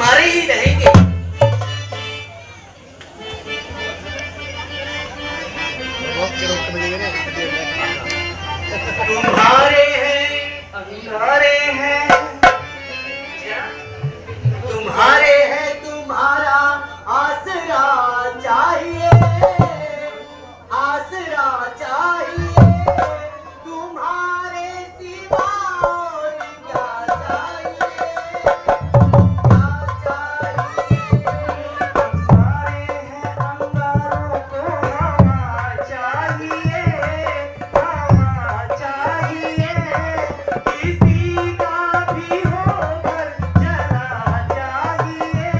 तुम्हारे ही रहेंगे। तुम्हारे हैं अंगारे हैं, तुम्हारे हैं तुम्हारा आसरा चाहिए, आसरा चाहिए, तुम्हारे सिवा और क्या चाहिए, क्या चाहिए। तुम्हारे हैं अंगारों को हवा चाहिए, हवा चाहिए, किसी का भी हो घर जला चाहिए,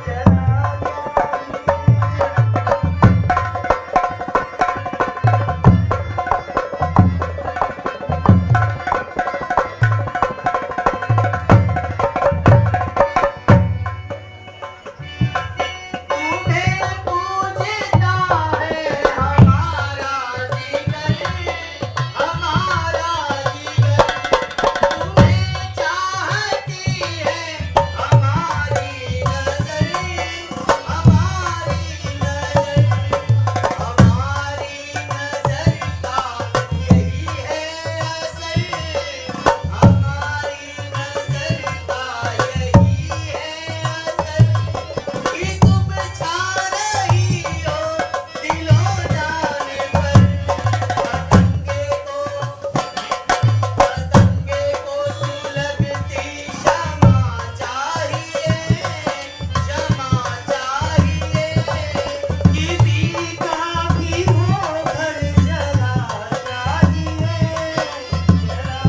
जला तुम्हें पूछता है हमारा जिगर, हमारा जिगर, तुम्हें चाहती है हमारी नजर, हमारी नजर, हमारी नजर का यही है असर, हमारी नजर का यही है असर, कि तुम छा रही हो दिलो जाने पर। पतंगे को सुलगती क्षमा चाहिए, क्षमा चाहिए, किसी का भी हो घर जला चाहिए, जला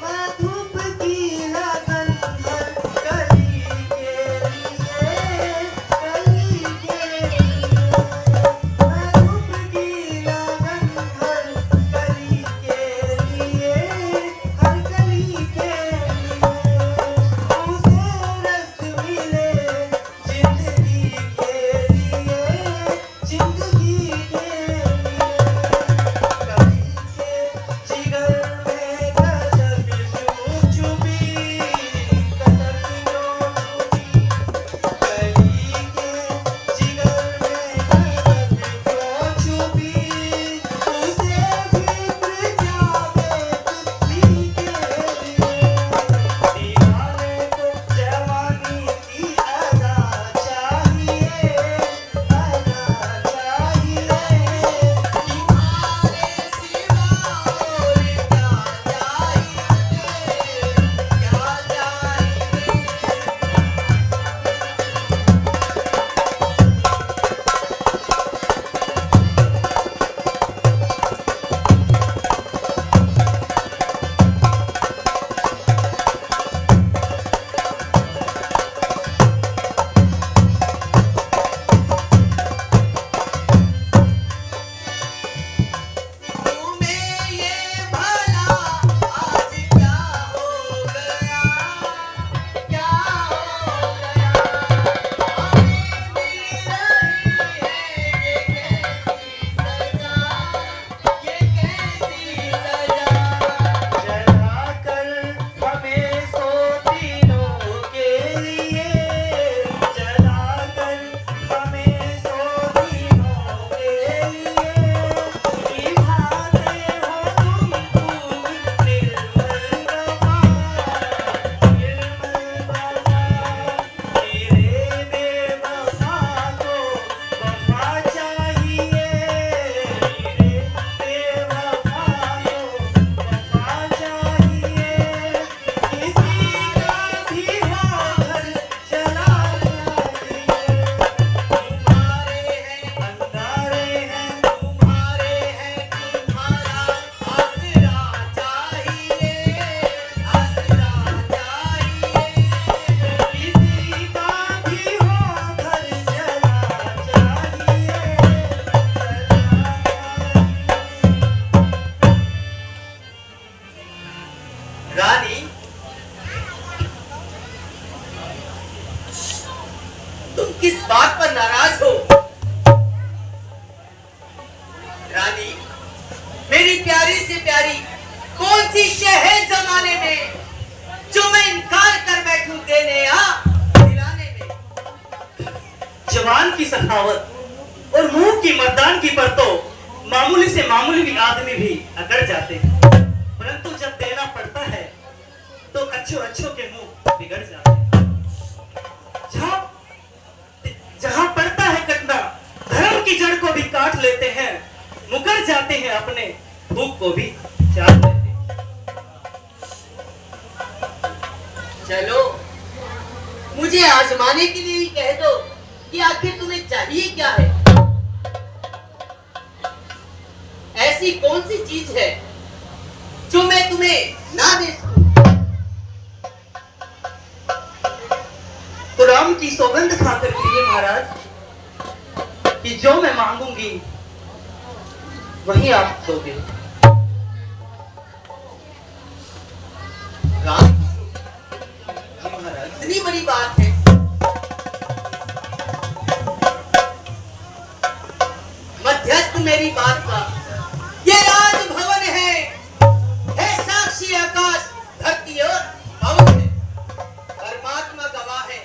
मैं धूप की लगन भर कली के लिए, कली के लिए, मैं धूप की लगन भर कली के लिए, हर कली के लिए, उसे रस मिले जिंदगी के लिए, जिंदगी के लिए, कली के जिगर में कसक यूं चुभी, कसक यूं चुभी, कली के जिगर में कसक यूं चुभी, उसे फिक्र जागे तुझी के लिए, दीवाने को जवानी की अदा चाहिए, अदा चाहिए, तुम्हारे सिवा और क्या चाहिए, क्या तुम्हें ये भला आज क्या हो गया, क्या हो गया, हमें मिल रही है ये कैसी सजा, ये कैसी सजा, जलाकर हमें सो दिनों के लिए, जलाकर हमें सो दिनों के लिए, निभाते हो तुम खूब निर्मल वफा, निर्मल वफा, तेरे बेवफा को वफा चाहिए, तेरे बेवफा को वफा चाहिए, किसी का भी हो घर जला चाहिए, तुम्हारे हैं अंगारे हैं, तुम्हारे हैं तुम्हारा आसरा चाहिए, आसरा चाहिए, किसी का भी हो घर जला चाहिए, जला। रानी आदमी भी अकड़ जाते हैं, परंतु जब देना पड़ता है तो अच्छों अच्छों के मुंह बिगड़ जाते हैं। जहां जहां पड़ता है कटना, धर्म की जड़ को भी काट लेते हैं, मुकर जाते हैं, अपने भूख को भी चाट लेते हैं। चलो मुझे आजमाने के लिए ही कह दो कि आखिर तुम्हें चाहिए क्या है। ऐसी कौन सी चीज है जो मैं तुम्हें ना दे सकूं? तो राम की सौगंध खाकर कहिए महाराज कि जो मैं मांगूंगी वही आप दोगे। राम जी महाराज, इतनी बड़ी बात है। मध्यस्थ मेरी बात का ये राजभवन है साक्षी आकाश धरती और पवन है। परमात्मा गवाह है,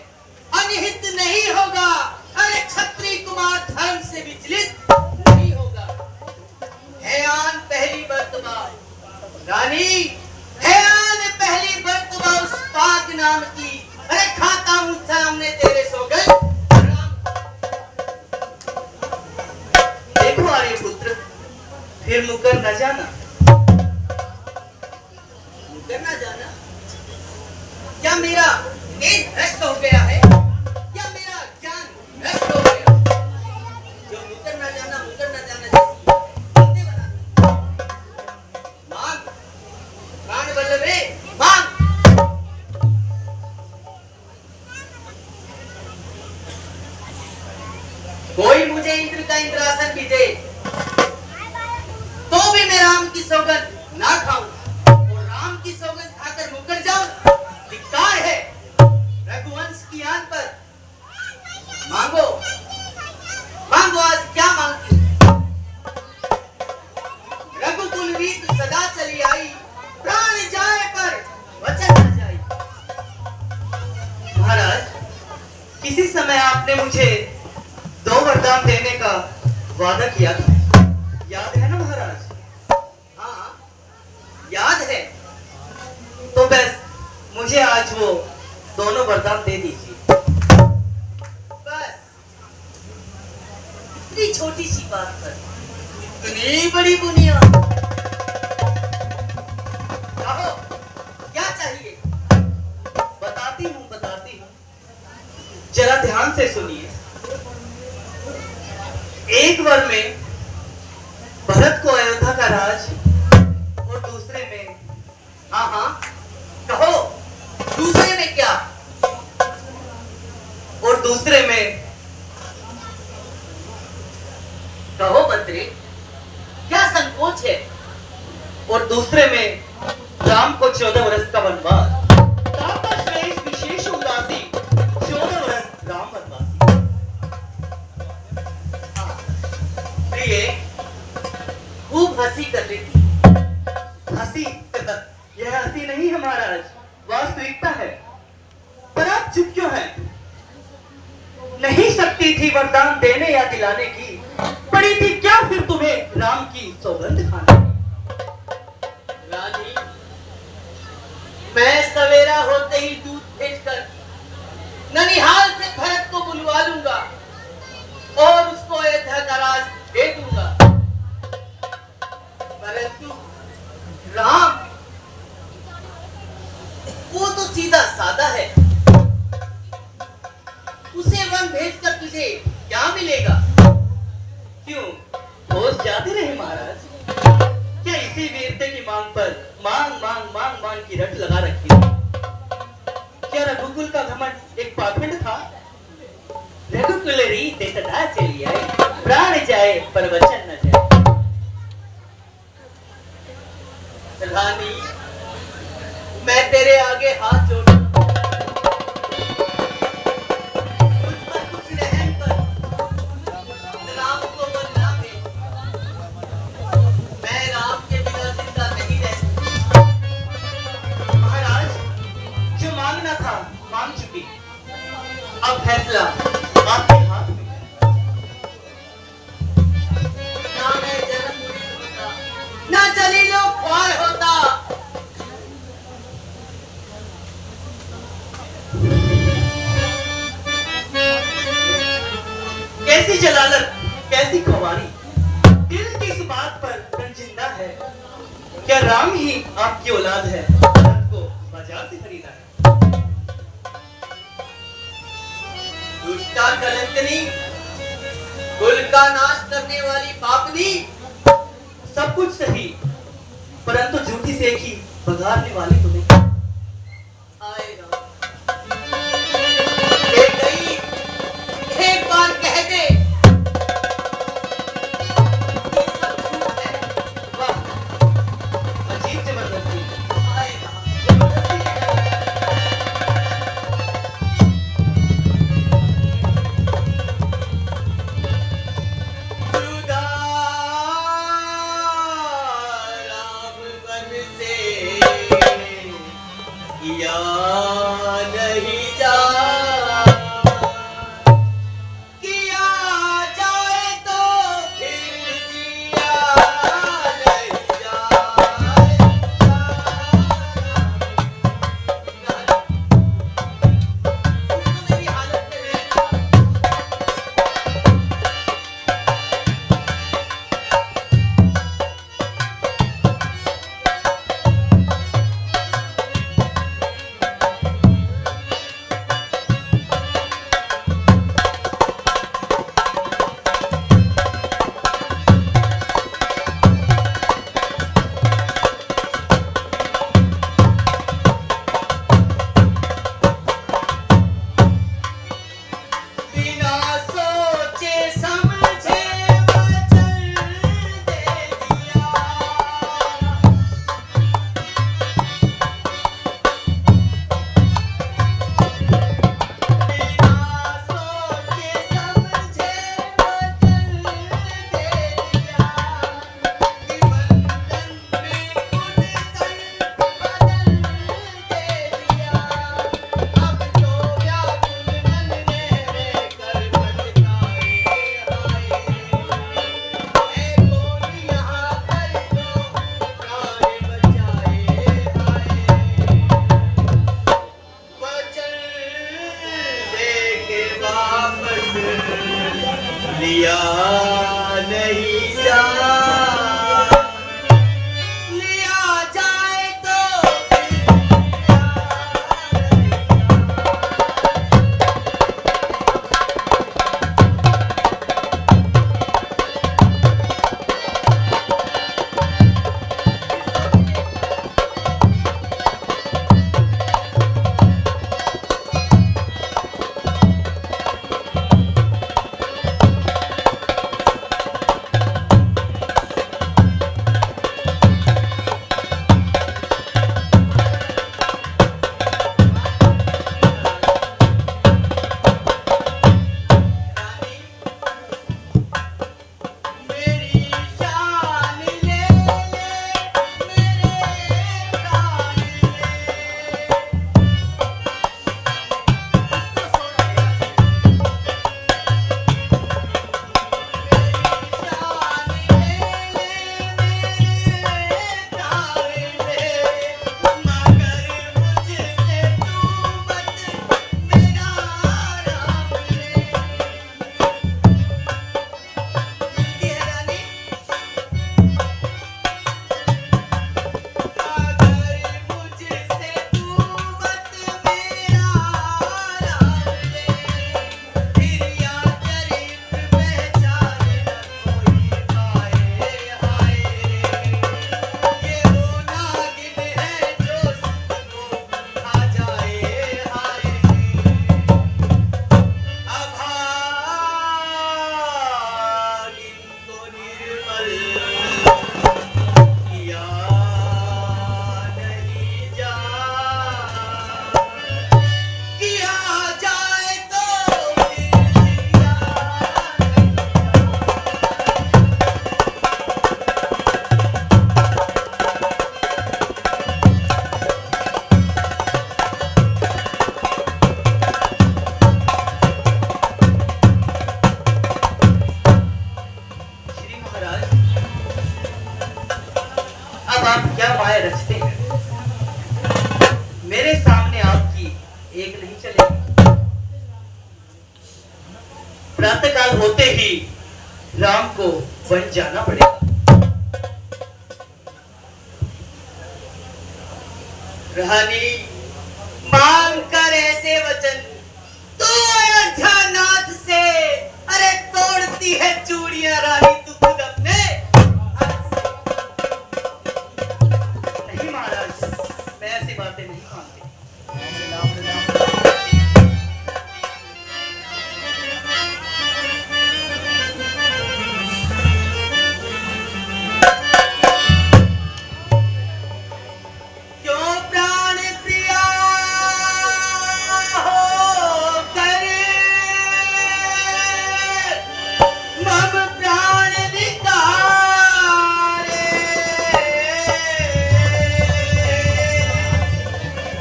अनिहित नहीं होगा। अरे क्षत्रिय कुमार धर्म से विचलित नहीं होगा। है आन पहली बर्तबा रानी, है आन पहली बर्तबा उस पाक नाम की। अरे खाता हूं सामने तेरे सौगंध। देखो आर्यपुत्र, फिर मुकर न जाना। मुकर न जाना? क्या मेरा तेज भ्रष्ट हो गया है या मेरा ज्ञान भ्रष्ट हो गया? जो मुकर न जाना जैसी बातें बनाना। मांग प्राण वल्लभे, मांग। कोई मुझे इंद्र का इंद्रासन भी दे तो भी मैं राम की सौगंध ना खाऊं, और राम की सौगंध खाकर मुकर जाऊं, धिक्कार है। रघुवंश की आन पर मांगो, मांगो, आज क्या मांगती हो? रघुकुल रीत सदा चली आई, प्राण जाए पर वचन न जाए। महाराज, किसी समय आपने मुझे 2 वरदान देने का वादा किया था, याद है ना महाराज? हाँ याद है। तो बस मुझे आज वो दोनों वरदान दे दीजिए। बस इतनी छोटी सी बात पर इतनी बड़ी बुनियाद। कहो क्या चाहिए? बताती हूँ जरा ध्यान से सुनिए। एक वर में भरत को अयोध्या का राज, और दूसरे में, हाँ कहो, दूसरे में क्या? और दूसरे में कहो मंत्री, क्या संकोच है? और दूसरे में राम को 14 वर्ष का वनवास। तापश्रेष्ठ विशेष उदासी, 14 वर्ष राम वनवासी। प्रिय खूब हंसी कर रही थी। हंसी? यह हंसी नहीं है महाराज, वास्तविकता है। पर आप चुप क्यों हैं? नहीं सकती थी वरदान देने या दिलाने की, पड़ी थी क्या फिर तुम्हें राम की सौगंध खाने की? रानी, मैं सवेरा होते ही दूध भेजकर ननिहाल से भरत को बुलवा लूंगा और उसको अयोध्या का राज दे दूंगा। परंतु राम, वो तो सीधा सादा है। उसे वन भेजकर तुझे क्या मिलेगा? क्यों होश जाते रहे महाराज? क्या इसी वीरते की मांग पर मांग मांग मांग मांग की रट लगा रखी थी? क्या रघुकुल का घमंड एक पाखंड था? रघुकुल रीत सदा चली आई, प्राण जाए पर वचन न जाए। रानी, मैं तेरे आगे हाथ जोड़ता हूं। मुझ पर कुछ रहम कर, राम को बदला में। मैं राम के बिना जिंदा नहीं रह सकता। महाराज, जो मांगना था मांग चुकी, अब फैसला आपके हाथ में है। ना मैं जन्म मुक्त होता, कैसी जलालत, कैसी खवारी। दिल की इस बात पर तन जिंदा है, क्या राम ही आपकी औलाद है, औलाद को बाजार से खरीदा है। दुष्टा कलंकनी, कुल का नाश करने वाली पापनी। सब कुछ सही, परंतु झूठी सेखी बघारने वाली तो नहीं। हाय राम। ये गई, एक बार कह दे, ये सब झूठ है। वाह, अजीब जबरदस्ती, हाय राम। जबरदस्ती है। जुदा राम बन से किया नहीं जा, किया जाए तो फिर जिया नहीं जाए। उसको मेरी हालत में रहना। साल होते ही राम को वन जाना पड़ेगा। रानी मांग कर ऐसे वचन तू अयोध्या नाथ से अरे तोड़ती है चूड़ियां रानी तू खुद अपने नहीं महाराज, मैं ऐसी बातें नहीं मानती। क्यों प्राण प्रिया हो करे मम प्राण निकारे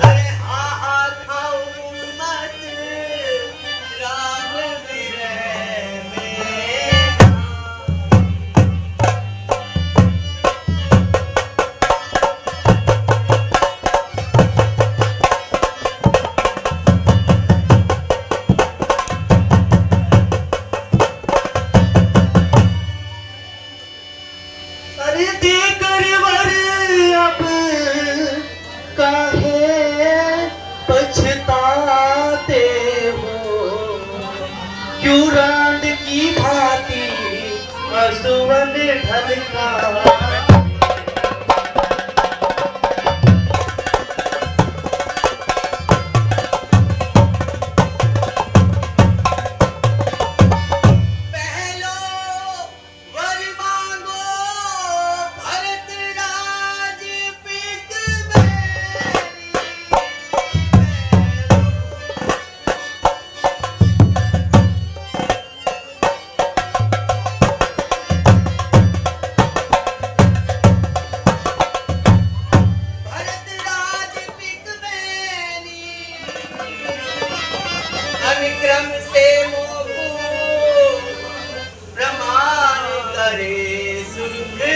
अरे हा हा खाऊं मत राम विरह में अरे देकर वर अब काहे पछताते हो, क्यों रांड की भांति आंसुअन ढलका। पहलो वर मांगो भरत राज पित भरत राज पित अनुक्रम से मोहू प्रमाण करे सुख ले।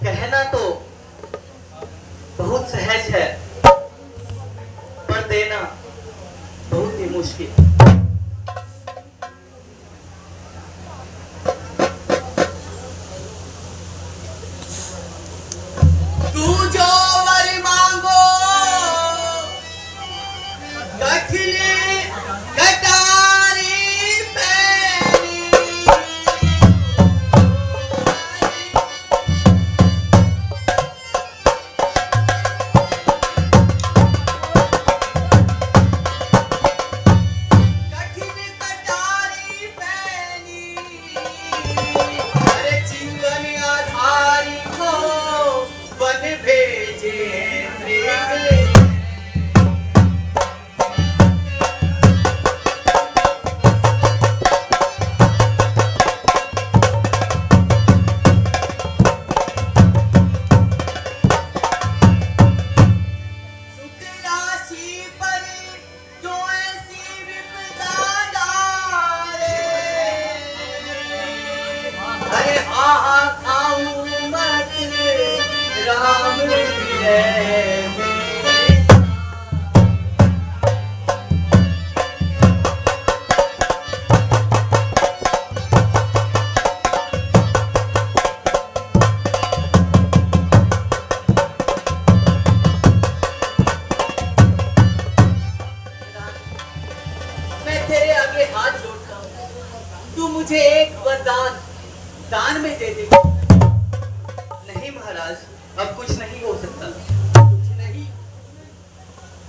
कहना तो बहुत सहज है, पर देना बहुत ही मुश्किल। तू जो वर मांगो कठिन कटारी पैनी कठिन कटारी पैनी अरे जीवन आधारी को वन भेजे मृग सुख राशि पर जो ऐसी विपदा डाले अरे हा हा खाऊं मत राम विरह में। मैं तेरे आगे हाथ जोड़ता हूँ तू मुझे एक वरदान दान में दे दे। नहीं महाराज, अब कुछ नहीं हो सकता। कुछ नहीं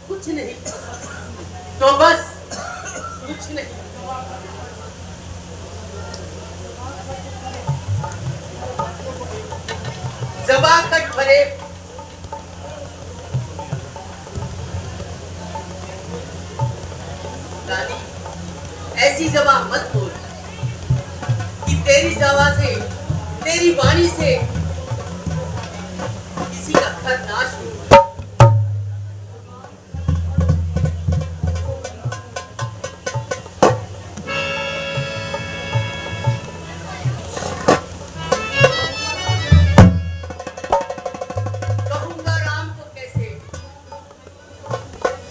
कुछ नहीं तो बस कुछ नहीं। जबा कट भरे रानी ऐसी जबान मत बोल कि तेरी जबान से, तेरी वाणी से किसी का घर नाश हो। कहूंगा राम को कैसे,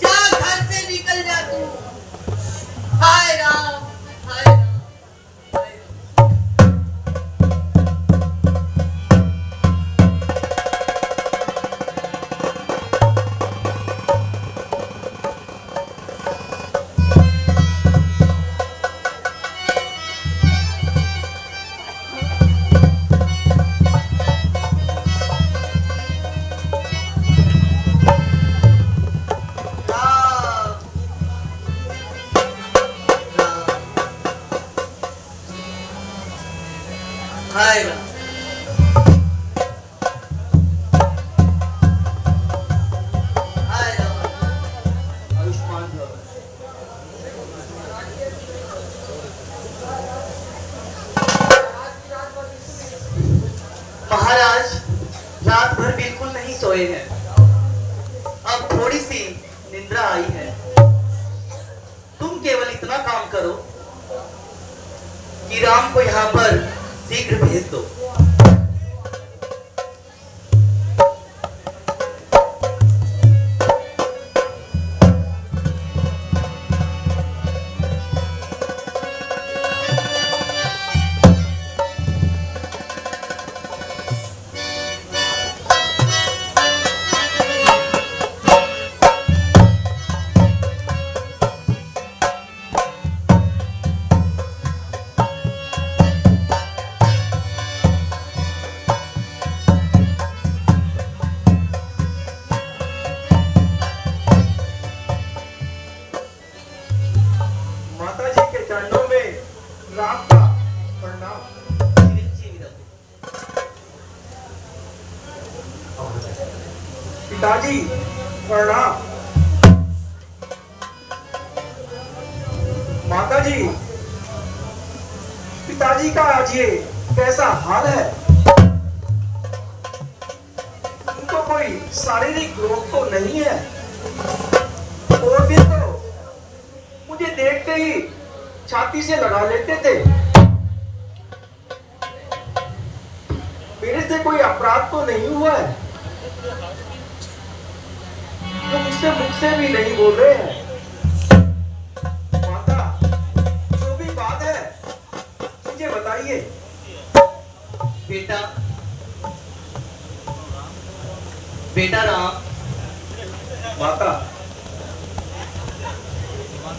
जा घर से निकल जा तू। हाय राम, हाय राम, हाय राम। हाय राम, हाय राम, आयुष्मान भव। महाराज रात भर बिल्कुल नहीं सोए हैं। अब थोड़ी सी निंद्रा आई है। तुम केवल इतना काम करो कि राम को यहाँ पर शीघ्र भेज दो। माता जी के चरणों में राम का प्रणाम। पिताजी प्रणाम। माता जी, पिताजी का आज ये कैसा हाल है? उनको कोई शारीरिक रोग तो नहीं है? और भी तो मुझे देखते ही छाती से लगा लेते थे। मेरे से कोई अपराध तो नहीं हुआ है? तो मुझसे मुख से भी नहीं बोल रहे हैं। माता, जो भी बात है मुझे बताइए। बेटा, बेटा राम, माता,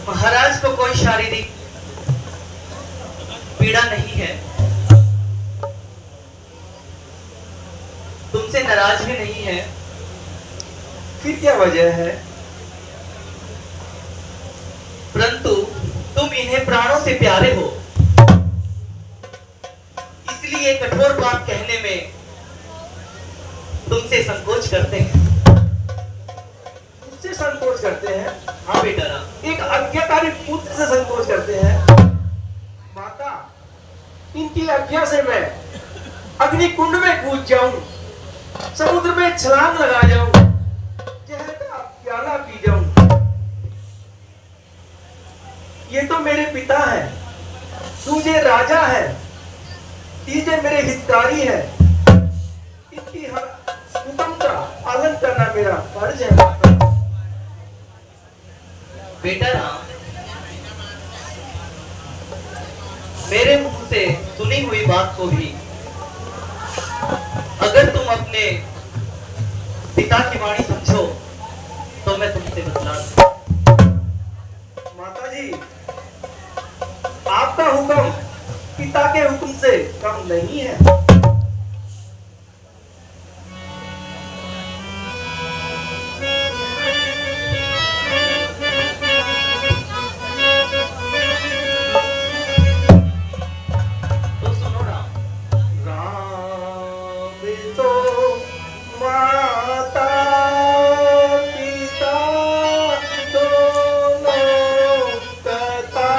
महाराज को कोई शारीरिक पीड़ा नहीं है। तुमसे नाराज भी नहीं है। फिर क्या वजह है? परंतु तुम इन्हें प्राणों से प्यारे हो, इसलिए कठोर बात कहने में तुमसे संकोच करते हैं। मुझसे संकोच करते हैं? हाँ बेटा राम। एक आज्ञाकारी पुत्र से संकोच करते हैं? माता, इनकी आज्ञा से मैं अग्नि कुंड में कूद जाऊं, समुद्र में छलांग लगा जाऊं, जहर का प्याला पी जाऊं। ये तो मेरे पिता हैं, तुझे राजा है, तीजे मेरे हितकारी है। इनकी हर हुक्म का पालन करना मेरा फर्ज है। माता, बेटा राम, मेरे मुंह से सुनी हुई बात को भी अगर तुम अपने पिता की वाणी समझो तो मैं तुमसे बतला दूं। माता जी, आपका हुक्म पिता के हुक्म से कम नहीं है। तो सुनो राम। राम तो माता पिता दोनों कथा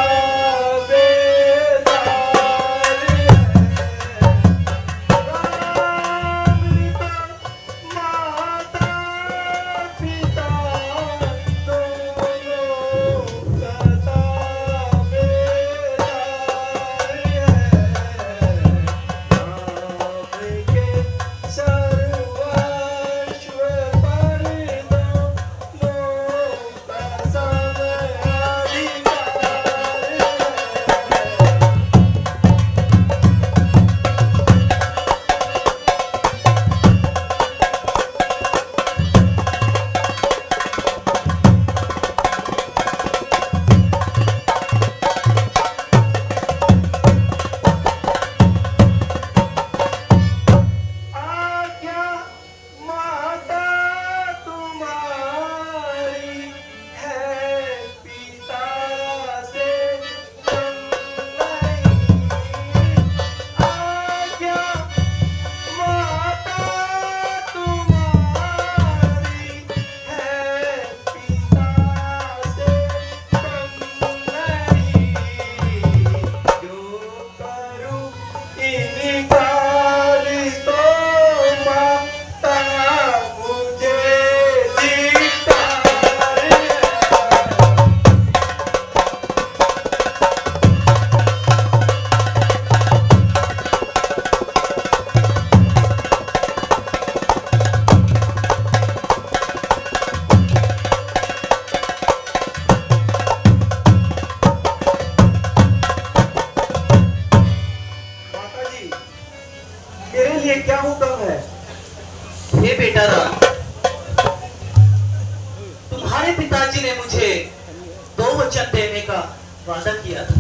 वचन देने का वादा किया था।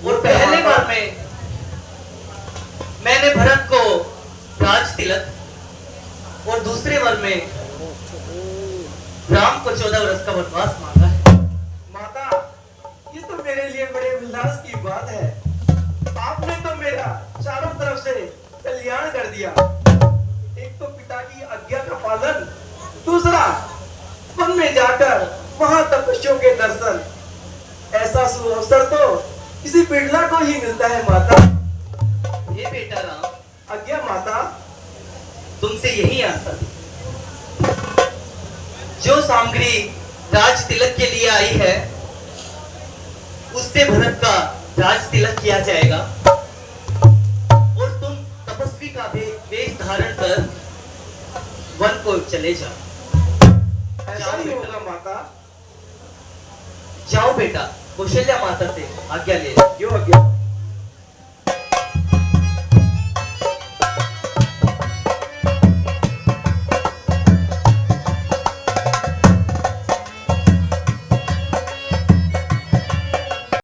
और पहले बार में मैंने भरत को राज तिलक और दूसरे बार में राम को 14 वर्ष का वनवास मांगा है। माता, ये तो मेरे लिए बड़े उल्लास की बात है। आपने तो मेरा चारों तरफ से कल्याण कर दिया। एक तो पिता की आज्ञा का पालन, दूसरा वन में जाकर वहां तपस्वियों के दर्शन। ऐसा शुभ अवसर तो किसी बिरला को ही मिलता है माता। ये बेटा राम, आज्ञा माता। तुमसे यही आशा थी। जो सामग्री राज तिलक के लिए आई है उससे भरत का राज तिलक किया जाएगा और तुम तपस्वी का वेश धारण कर वन को चले जाओ। ऐसा ही होगा माता। जाओ बेटा, कौशल्या माता से आज्ञा ले। जो आज्ञा।